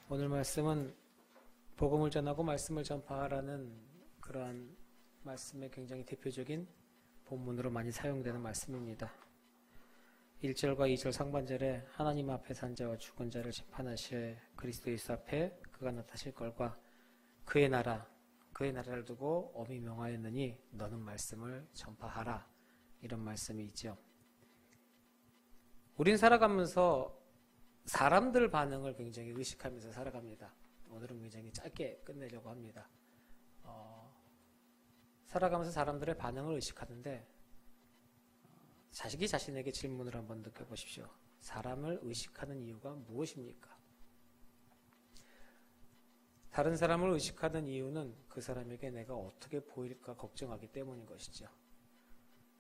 오늘 말씀은 복음을 전하고 말씀을 전파하라는 그러한 말씀의 굉장히 대표적인 본문으로 많이 사용되는 말씀입니다. 1절과 2절 상반절에 하나님 앞에 산 자와 죽은 자를 심판하실 그리스도 예수 앞에 그가 나타나실 걸과 그의 나라를 두고 엄히 명하였느니 너는 말씀을 전파하라, 이런 말씀이 있죠. 우린 살아가면서 사람들 반응을 굉장히 의식하면서 살아갑니다. 오늘은 굉장히 짧게 끝내려고 합니다. 살아가면서 사람들의 반응을 의식하는데 자식이 자신에게 질문을 한번 느껴보십시오. 사람을 의식하는 이유가 무엇입니까? 다른 사람을 의식하는 이유는 그 사람에게 내가 어떻게 보일까 걱정하기 때문인 것이죠.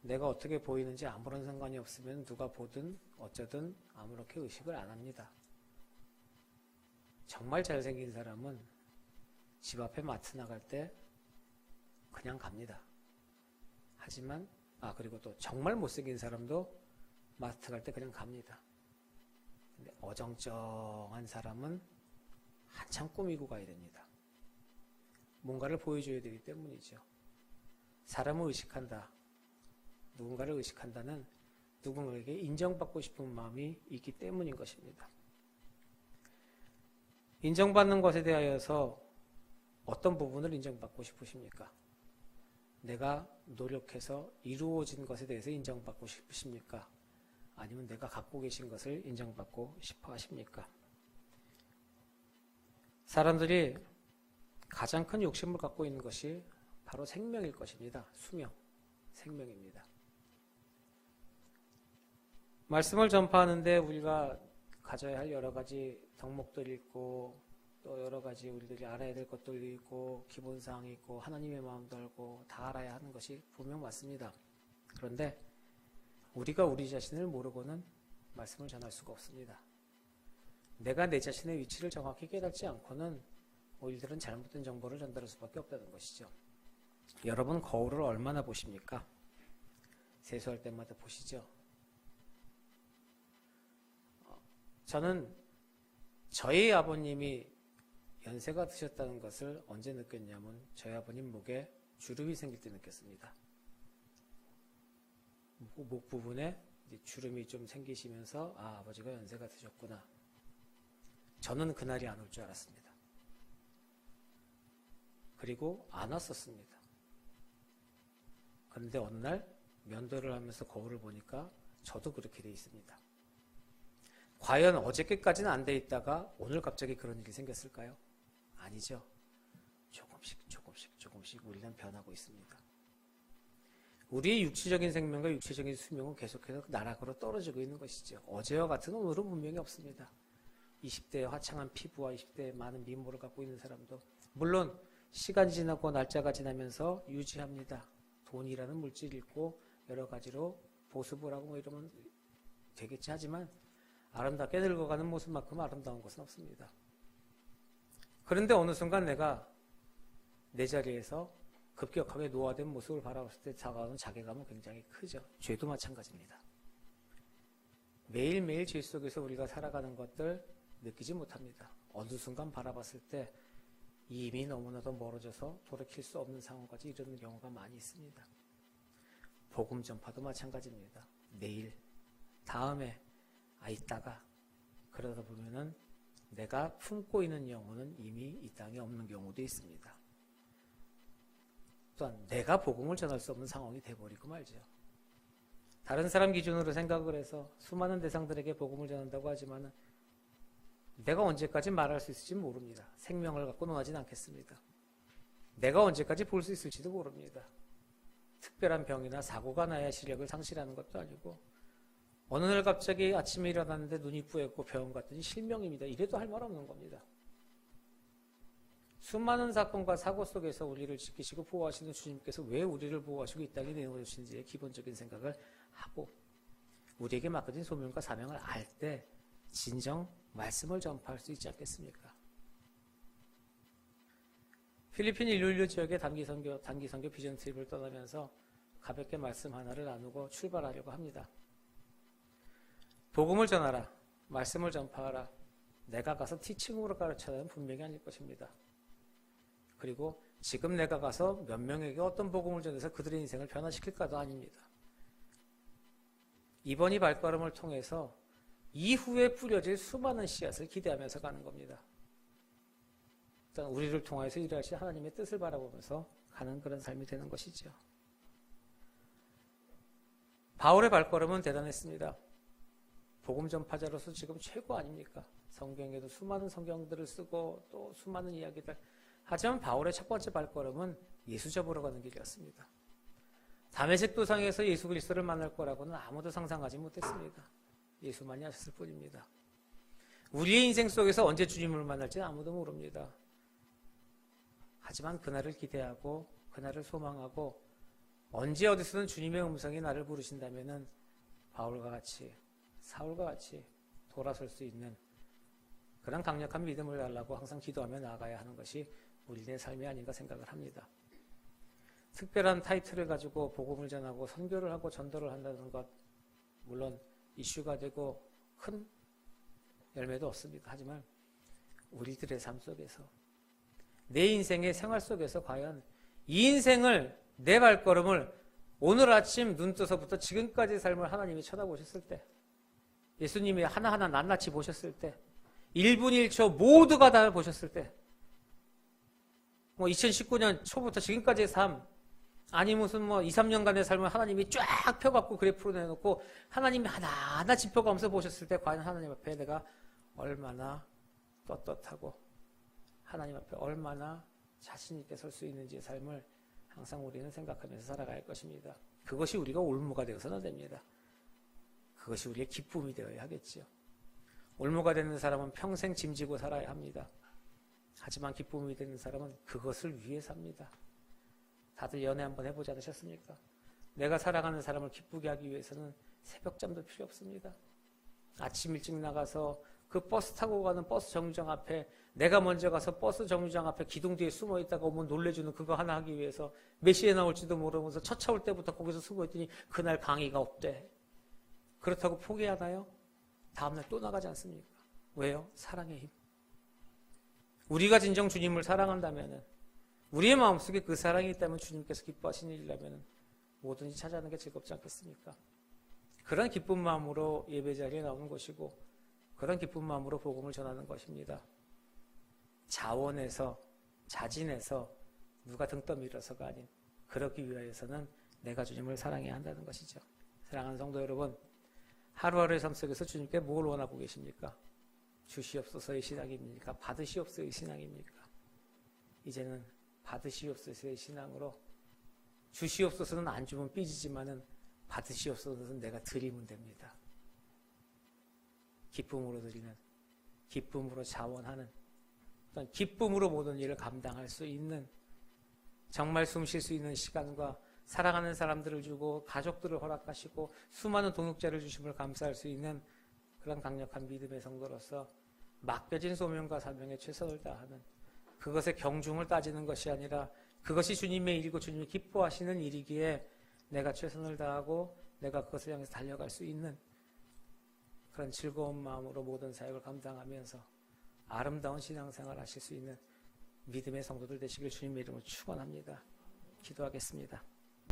내가 어떻게 보이는지 아무런 상관이 없으면 누가 보든 어쩌든 아무렇게 의식을 안 합니다. 정말 잘생긴 사람은 집 앞에 마트 나갈 때 그냥 갑니다. 하지만 그리고 또 정말 못생긴 사람도 마트 갈 때 그냥 갑니다. 근데 어정쩡한 사람은 한참 꾸미고 가야 됩니다. 뭔가를 보여줘야 되기 때문이죠. 사람을 의식한다, 누군가를 의식한다는 누군가에게 인정받고 싶은 마음이 있기 때문인 것입니다. 인정받는 것에 대하여서 어떤 부분을 인정받고 싶으십니까? 내가 노력해서 이루어진 것에 대해서 인정받고 싶으십니까? 아니면 내가 갖고 계신 것을 인정받고 싶어 하십니까? 사람들이 가장 큰 욕심을 갖고 있는 것이 바로 생명일 것입니다. 수명, 생명입니다. 말씀을 전파하는데 우리가 가져야 할 여러 가지 덕목들이 있고 또 여러 가지 우리들이 알아야 될 것들이 있고 기본사항이 있고 하나님의 마음도 알고 다 알아야 하는 것이 분명 맞습니다. 그런데 우리가 우리 자신을 모르고는 말씀을 전할 수가 없습니다. 내가 내 자신의 위치를 정확히 깨닫지 않고는 우리들은 잘못된 정보를 전달할 수밖에 없다는 것이죠. 여러분 거울을 얼마나 보십니까? 세수할 때마다 보시죠? 저는 저희 아버님이 연세가 드셨다는 것을 언제 느꼈냐면 저희 아버님 목에 주름이 생길 때 느꼈습니다. 목 부분에 주름이 좀 생기시면서 아버지가 연세가 드셨구나. 저는 그날이 안 올 줄 알았습니다. 그리고 안 왔었습니다. 그런데 어느 날 면도를 하면서 거울을 보니까 저도 그렇게 돼 있습니다. 과연 어저께까지는 안 돼 있다가 오늘 갑자기 그런 일이 생겼을까요? 아니죠. 조금씩 우리는 변하고 있습니다. 우리의 육체적인 생명과 육체적인 수명은 계속해서 나락으로 떨어지고 있는 것이죠. 어제와 같은 오늘은 분명히 없습니다. 20대의 화창한 피부와 20대의 많은 미모를 갖고 있는 사람도 물론 시간이 지나고 날짜가 지나면서 유지합니다. 돈이라는 물질이 있고 여러 가지로 보습을 하고 이러면 되겠지. 하지만 아름답게 늙어가는 모습만큼 아름다운 것은 없습니다. 그런데 어느 순간 내가 내 자리에서 급격하게 노화된 모습을 바라봤을 때 다가오는 자괴감은 굉장히 크죠. 죄도 마찬가지입니다. 매일매일 죄 속에서 우리가 살아가는 것들 느끼지 못합니다. 어느 순간 바라봤을 때 이미 너무나도 멀어져서 돌이킬 수 없는 상황까지 이르는 경우가 많이 있습니다. 복음 전파도 마찬가지입니다. 내일, 다음에, 이따가 그러다 보면은 내가 품고 있는 영혼은 이미 이 땅에 없는 경우도 있습니다. 또한 내가 복음을 전할 수 없는 상황이 돼버리고 말죠. 다른 사람 기준으로 생각을 해서 수많은 대상들에게 복음을 전한다고 하지만 내가 언제까지 말할 수 있을지 모릅니다. 생명을 갖고 논하진 않겠습니다. 내가 언제까지 볼 수 있을지도 모릅니다. 특별한 병이나 사고가 나야 시력을 상실하는 것도 아니고 어느 날 갑자기 아침에 일어났는데 눈이 뿌옇고 병원 갔더니 실명입니다. 이래도 할 말 없는 겁니다. 수많은 사건과 사고 속에서 우리를 지키시고 보호하시는 주님께서 왜 우리를 보호하시고 이 땅에 내어주신지의 기본적인 생각을 하고 우리에게 맡겨진 소명과 사명을 알 때 진정 말씀을 전파할 수 있지 않겠습니까? 필리핀 일루일루 지역의 단기 선교 비전 트립을 떠나면서 가볍게 말씀 하나를 나누고 출발하려고 합니다. 복음을 전하라, 말씀을 전파하라. 내가 가서 티칭으로 가르쳐라는 분명히 아닐 것입니다. 그리고 지금 내가 가서 몇 명에게 어떤 복음을 전해서 그들의 인생을 변화시킬까도 아닙니다. 이번 이 발걸음을 통해서 이후에 뿌려질 수많은 씨앗을 기대하면서 가는 겁니다. 일단 우리를 통해서 일하실 하나님의 뜻을 바라보면서 가는 그런 삶이 되는 것이죠. 바울의 발걸음은 대단했습니다. 복음 전파자로서 지금 최고 아닙니까? 성경에도 수많은 성경들을 쓰고 또 수많은 이야기들. 하지만 바울의 첫 번째 발걸음은 예수 잡으러 가는 길이었습니다. 다메섹 도상에서 예수 그리스도를 만날 거라고는 아무도 상상하지 못했습니다. 예수만이 아셨을 뿐입니다. 우리의 인생 속에서 언제 주님을 만날지는 아무도 모릅니다. 하지만 그날을 기대하고 그날을 소망하고 언제 어디서든 주님의 음성이 나를 부르신다면은 바울과 같이 사울과 같이 돌아설 수 있는 그런 강력한 믿음을 달라고 항상 기도하며 나아가야 하는 것이 우리의 삶이 아닌가 생각을 합니다. 특별한 타이틀을 가지고 복음을 전하고 선교를 하고 전도를 한다는 것 물론 이슈가 되고 큰 열매도 없습니다. 하지만 우리들의 삶 속에서 내 인생의 생활 속에서 과연 이 인생을 내 발걸음을 오늘 아침 눈 떠서부터 지금까지의 삶을 하나님이 쳐다보셨을 때 예수님이 하나하나 낱낱이 보셨을 때 1분 1초 모두가 다 보셨을 때 2019년 초부터 지금까지의 삶 아니 무슨 2, 3년간의 삶을 하나님이 쫙 펴갖고 그래프로 내놓고 하나님이 하나하나 짚어가면서 보셨을 때 과연 하나님 앞에 내가 얼마나 떳떳하고 하나님 앞에 얼마나 자신 있게 설 수 있는지의 삶을 항상 우리는 생각하면서 살아갈 것입니다. 그것이 우리가 올무가 되어서는 안 됩니다. 그것이 우리의 기쁨이 되어야 하겠지요. 올무가 되는 사람은 평생 짐지고 살아야 합니다. 하지만 기쁨이 되는 사람은 그것을 위해 삽니다. 다들 연애 한번 해보지 않으셨습니까? 내가 사랑하는 사람을 기쁘게 하기 위해서는 새벽잠도 필요 없습니다. 아침 일찍 나가서 그 버스 타고 가는 버스 정류장 앞에 내가 먼저 가서 버스 정류장 앞에 기둥 뒤에 숨어 있다가 오면 놀래주는 그거 하나 하기 위해서 몇 시에 나올지도 모르면서 첫 차 올 때부터 거기서 숨어 있더니 그날 강의가 없대. 그렇다고 포기하나요? 다음날 또 나가지 않습니까? 왜요? 사랑의 힘. 우리가 진정 주님을 사랑한다면 우리의 마음속에 그 사랑이 있다면 주님께서 기뻐하시는 일이라면 뭐든지 찾아하는 게 즐겁지 않겠습니까? 그런 기쁜 마음으로 예배 자리에 나오는 것이고 그런 기쁜 마음으로 복음을 전하는 것입니다. 자원해서 자진해서 누가 등 떠밀어서가 아닌 그러기 위하여서는 내가 주님을 사랑해야 한다는 것이죠. 사랑하는 성도 여러분, 하루하루의 삶 속에서 주님께 뭘 원하고 계십니까? 주시옵소서의 신앙입니까? 받으시옵소서의 신앙입니까? 이제는 받으시옵소서의 신앙으로 주시옵소서는 안 주면 삐지지만은 받으시옵소서는 내가 드리면 됩니다. 기쁨으로 드리는, 기쁨으로 자원하는, 어떤 기쁨으로 모든 일을 감당할 수 있는 정말 숨 쉴 수 있는 시간과 사랑하는 사람들을 주고 가족들을 허락하시고 수많은 동역자를 주심을 감사할 수 있는 그런 강력한 믿음의 성도로서 맡겨진 소명과 사명에 최선을 다하는 그것의 경중을 따지는 것이 아니라 그것이 주님의 일이고 주님이 기뻐하시는 일이기에 내가 최선을 다하고 내가 그것을 향해서 달려갈 수 있는 그런 즐거운 마음으로 모든 사역을 감당하면서 아름다운 신앙생활을 하실 수 있는 믿음의 성도들 되시길 주님의 이름으로 축원합니다. 기도하겠습니다.